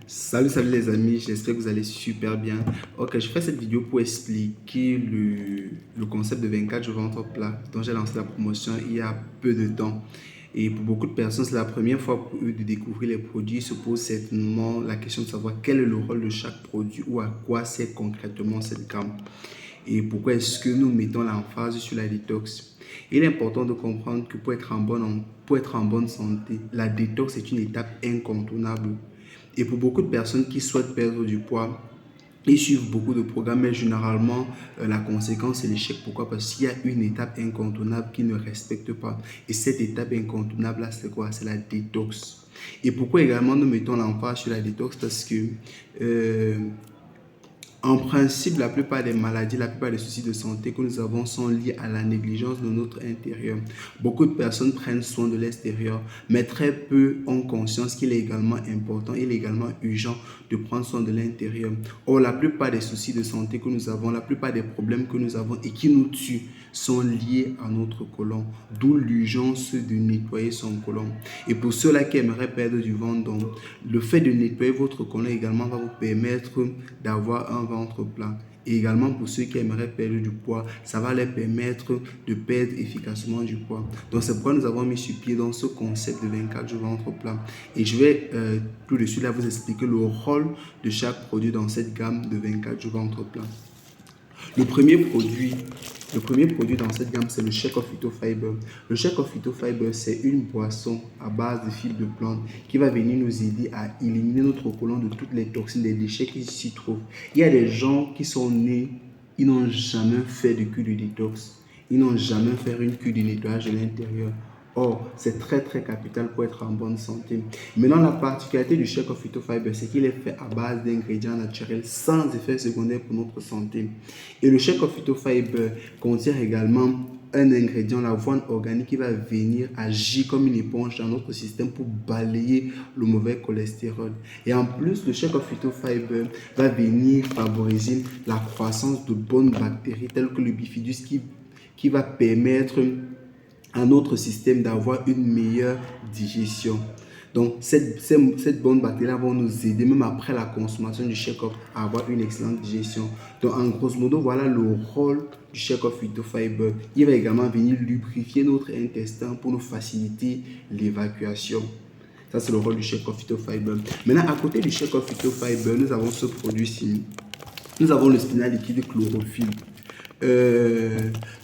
Salut les amis, j'espère que vous allez super bien. Ok, je fais cette vidéo pour expliquer le concept de 24 jours ventre plat dont j'ai lancé la promotion il y a peu de temps. Et pour beaucoup de personnes, c'est la première fois pour eux de découvrir les produits. Ils se posent certainement la question de savoir quel est le rôle de chaque produit ou à quoi sert concrètement cette gamme. Et pourquoi est-ce que nous mettons l'emphase sur la détox. Il est important de comprendre que pour être en bonne santé, la détox est une étape incontournable. Et pour beaucoup de personnes qui souhaitent perdre du poids, ils suivent beaucoup de programmes, mais généralement, la conséquence, c'est l'échec. Pourquoi? Parce qu'il y a une étape incontournable qu'ils ne respectent pas. Et cette étape incontournable, là, c'est quoi? C'est la détox. Et pourquoi également nous mettons l'emphase sur la détox? Parce que euh, en principe, la plupart des maladies, la plupart des soucis de santé que nous avons sont liés à la négligence de notre intérieur. Beaucoup de personnes prennent soin de l'extérieur, mais très peu ont conscience qu'il est également important, il est également urgent de prendre soin de l'intérieur. Or, la plupart des soucis de santé que nous avons, la plupart des problèmes que nous avons et qui nous tuent sont liés à notre côlon, d'où l'urgence de nettoyer son côlon. Et pour ceux-là qui aimeraient perdre du ventre, donc, le fait de nettoyer votre côlon également va vous permettre d'avoir un ventre plat. Et également pour ceux qui aimeraient perdre du poids, ça va leur permettre de perdre efficacement du poids. Donc c'est pourquoi nous avons mis sur pied dans ce concept de 24 jours ventre plat. Et je vais tout de suite là vous expliquer le rôle de chaque produit dans cette gamme de 24 jours ventre plat. Le premier produit dans cette gamme, c'est le Shake of Phyto Fiber. Le Shake of Phyto Fiber, c'est une boisson à base de fibres de plantes qui va venir nous aider à éliminer notre côlon de toutes les toxines, les déchets qui s'y trouvent. Il y a des gens qui sont nés, ils n'ont jamais fait de cure de détox. Ils n'ont jamais fait une cure de nettoyage de l'intérieur. Or, c'est très capital pour être en bonne santé. Maintenant, la particularité du Shake of Phyto Fiber, c'est qu'il est fait à base d'ingrédients naturels sans effet secondaire pour notre santé. Et le Shake of Phyto Fiber contient également un ingrédient, l'avoine organique, qui va venir agir comme une éponge dans notre système pour balayer le mauvais cholestérol. Et en plus, le Shake of Phyto Fiber va venir favoriser la croissance de bonnes bactéries telles que le bifidus qui va permettre à notre système d'avoir une meilleure digestion. Donc, cette bonne bactérie vont nous aider, même après la consommation du Shake Off, à avoir une excellente digestion. Donc, en grosso modo, voilà le rôle du Shake Off Phyto Fiber. Il va également venir lubrifier notre intestin pour nous faciliter l'évacuation. Ça, c'est le rôle du Shake Off Phyto Fiber. Maintenant, à côté du Shake Off Phyto Fiber, nous avons ce produit-ci. Nous avons le spinal liquide chlorophylle.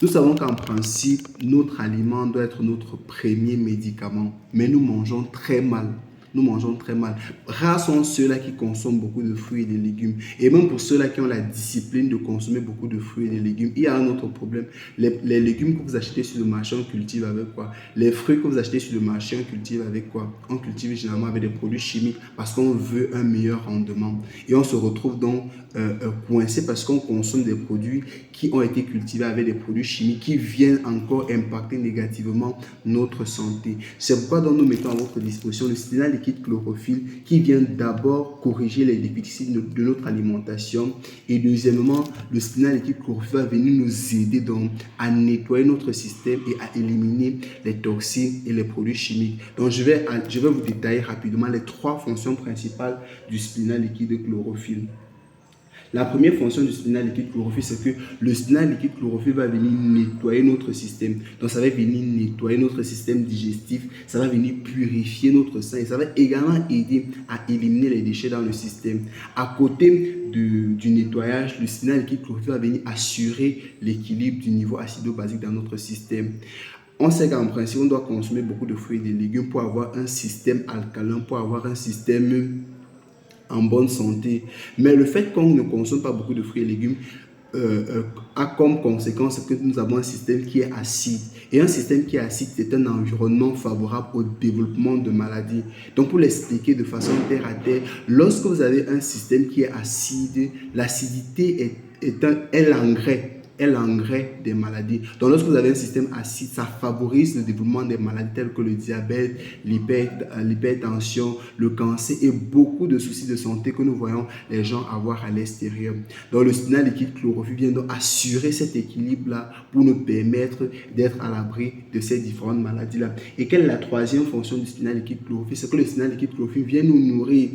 Nous savons qu'en principe, notre aliment doit être notre premier médicament, mais nous mangeons très mal. Nous mangeons très mal. Rares sont ceux-là qui consomment beaucoup de fruits et de légumes. Et même pour ceux-là qui ont la discipline de consommer beaucoup de fruits et de légumes, il y a un autre problème. Les légumes que vous achetez sur le marché, on cultive avec quoi? Les fruits que vous achetez sur le marché, on cultive avec quoi? On cultive généralement avec des produits chimiques parce qu'on veut un meilleur rendement. Et on se retrouve donc coincé parce qu'on consomme des produits qui ont été cultivés avec des produits chimiques qui viennent encore impacter négativement notre santé. C'est pourquoi donc nous mettons à votre disposition le spinal liquide chlorophylle qui vient d'abord corriger les déficits de notre alimentation et deuxièmement, le spinal liquide chlorophylle va venir nous aider donc à nettoyer notre système et à éliminer les toxines et les produits chimiques. Donc je vais vous détailler rapidement les trois fonctions principales du spinal liquide chlorophylle. La première fonction du spinal liquide chlorophylle, c'est que le spinal liquide chlorophylle va venir nettoyer notre système. Donc, ça va venir nettoyer notre système digestif, ça va venir purifier notre sang et ça va également aider à éliminer les déchets dans le système. À côté du nettoyage, le spinal liquide chlorophylle va venir assurer l'équilibre du niveau acido-basique dans notre système. On sait qu'en principe, on doit consommer beaucoup de fruits et de légumes pour avoir un système alcalin, pour avoir un système en bonne santé. Mais le fait qu'on ne consomme pas beaucoup de fruits et légumes a comme conséquence que nous avons un système qui est acide. Et un système qui est acide, c'est un environnement favorable au développement de maladies. Donc, pour l'expliquer de façon terre à terre, lorsque vous avez un système qui est acide, l'acidité est l'engrais des maladies. Donc, lorsque vous avez un système acide, ça favorise le développement des maladies telles que le diabète, l'hypertension, le cancer et beaucoup de soucis de santé que nous voyons les gens avoir à l'extérieur. Donc, le spinal liquide chlorophylle vient donc assurer cet équilibre-là pour nous permettre d'être à l'abri de ces différentes maladies-là. Et quelle est la troisième fonction du spinal liquide chlorophylle? C'est que le spinal liquide chlorophylle vient nous nourrir.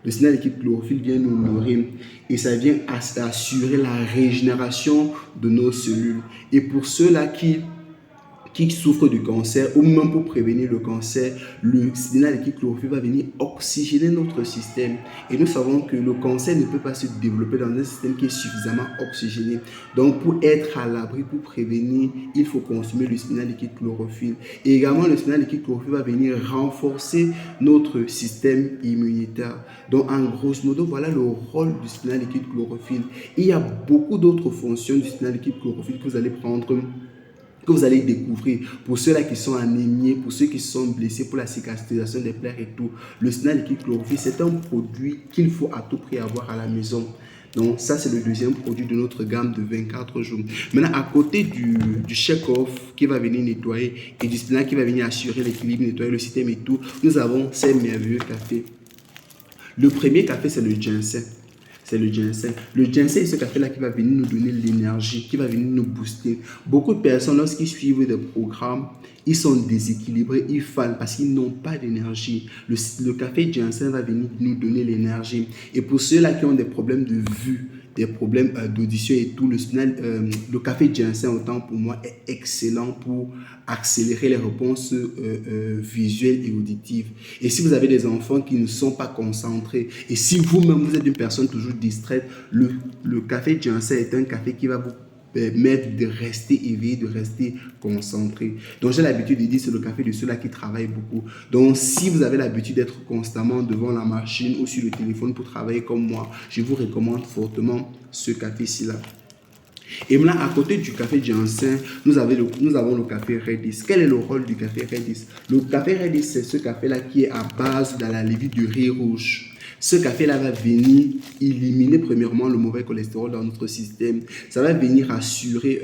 Le spinal liquide chlorophylle vient nous nourrir et ça vient assurer la régénération de nos cellules. Et pour ceux-là qui souffrent du cancer ou même pour prévenir le cancer, le spinal liquide chlorophylle va venir oxygéner notre système. Et nous savons que le cancer ne peut pas se développer dans un système qui est suffisamment oxygéné. Donc pour être à l'abri, pour prévenir, il faut consommer le spinal liquide chlorophylle. Et également le spinal liquide chlorophylle va venir renforcer notre système immunitaire. Donc en grosso modo, voilà le rôle du spinal liquide chlorophylle. Il y a beaucoup d'autres fonctions du spinal liquide chlorophylle que vous allez prendre, que vous allez découvrir. Pour ceux-là qui sont anémiés, pour ceux qui sont blessés, pour la cicatrisation des plaies et tout, le spinal liquide chlorophylle, c'est un produit qu'il faut à tout prix avoir à la maison. Donc ça, c'est le deuxième produit de notre gamme de 24 jours. Maintenant, à côté du check-off qui va venir nettoyer et du spinal qui va venir assurer l'équilibre, nettoyer le système et tout, nous avons ces merveilleux cafés. Le premier café, c'est le ginseng. C'est le ginseng. Le ginseng est ce café-là qui va venir nous donner l'énergie, qui va venir nous booster. Beaucoup de personnes, lorsqu'ils suivent des programmes, ils sont déséquilibrés, ils fanent parce qu'ils n'ont pas d'énergie. Le café ginseng va venir nous donner l'énergie. Et pour ceux-là qui ont des problèmes de vue, des problèmes d'audition et tout, le café ginseng, autant pour moi, est excellent pour accélérer les réponses visuelles et auditives. Et si vous avez des enfants qui ne sont pas concentrés, et si vous-même vous êtes une personne toujours distraite, le café ginseng est un café qui va vous permettre de rester éveillé, de rester concentré. Donc j'ai l'habitude de dire c'est le café de ceux-là qui travaillent beaucoup. Donc si vous avez l'habitude d'être constamment devant la machine ou sur le téléphone pour travailler comme moi, je vous recommande fortement ce café-ci-là. Et maintenant, à côté du café ginseng, nous avons le café Redis. Quel est le rôle du café Redis? Le café Redis, c'est ce café-là qui est à base de la lévite du riz rouge. Ce café-là va venir éliminer premièrement le mauvais cholestérol dans notre système. Ça va venir assurer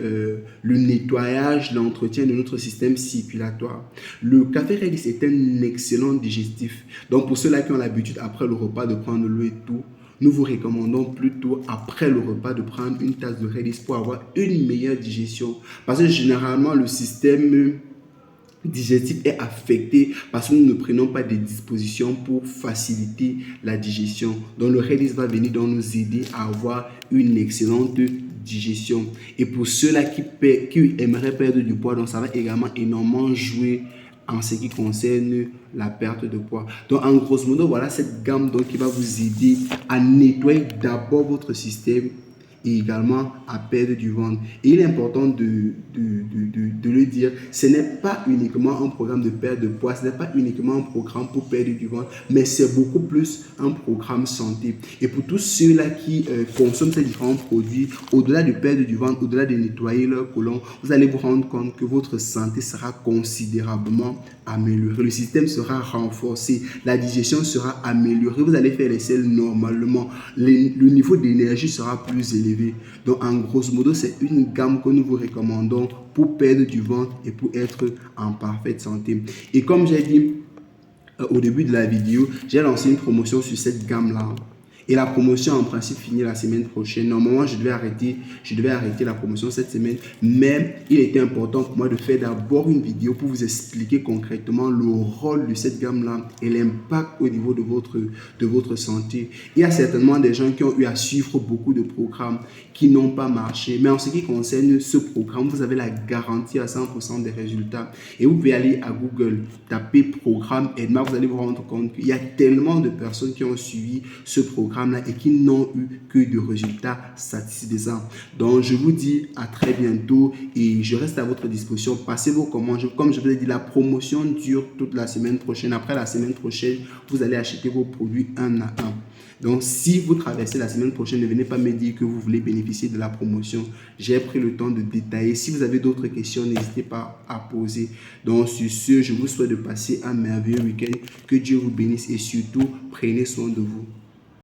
le nettoyage, l'entretien de notre système circulatoire. Le café Redis est un excellent digestif. Donc pour ceux-là qui ont l'habitude après le repas de prendre l'eau et tout, nous vous recommandons plutôt après le repas de prendre une tasse de Redis pour avoir une meilleure digestion. Parce que généralement le système digestif est affecté parce que nous ne prenons pas des dispositions pour faciliter la digestion. Donc le Redis va venir donc nous aider à avoir une excellente digestion. Et pour ceux-là qui aimeraient perdre du poids, donc ça va également énormément jouer en ce qui concerne la perte de poids. Donc en grosso modo, voilà cette gamme donc qui va vous aider à nettoyer d'abord votre système et également à perdre du ventre. Et il est important de le dire, ce n'est pas uniquement un programme de perte de poids, ce n'est pas uniquement un programme pour perdre du ventre, mais c'est beaucoup plus un programme santé. Et pour tous ceux-là qui consomment ces différents produits, au-delà de perdre du ventre, au-delà de nettoyer leur côlon, vous allez vous rendre compte que votre santé sera considérablement améliorée. Le système sera renforcé, la digestion sera améliorée, vous allez faire les selles normalement, le niveau d'énergie sera plus élevé. Donc en grosso modo, c'est une gamme que nous vous recommandons pour perdre du ventre et pour être en parfaite santé. Et comme j'ai dit au début de la vidéo, j'ai lancé une promotion sur cette gamme-là. Et la promotion en principe finit la semaine prochaine. Normalement, je devais arrêter la promotion cette semaine. Mais il était important pour moi de faire d'abord une vidéo pour vous expliquer concrètement le rôle de cette gamme-là et l'impact au niveau de votre santé. Il y a certainement des gens qui ont eu à suivre beaucoup de programmes qui n'ont pas marché. Mais en ce qui concerne ce programme, vous avez la garantie à 100% des résultats. Et vous pouvez aller à Google, taper programme Edma, vous allez vous rendre compte qu'il y a tellement de personnes qui ont suivi ce programme et qui n'ont eu que de résultats satisfaisants. Donc, je vous dis à très bientôt et je reste à votre disposition. Passez vos commandes. Comme je vous ai dit, la promotion dure toute la semaine prochaine. Après la semaine prochaine, vous allez acheter vos produits un à un. Donc, si vous traversez la semaine prochaine, ne venez pas me dire que vous voulez bénéficier de la promotion. J'ai pris le temps de détailler. Si vous avez d'autres questions, n'hésitez pas à poser. Donc, sur ce, je vous souhaite de passer un merveilleux week-end. Que Dieu vous bénisse et surtout, prenez soin de vous.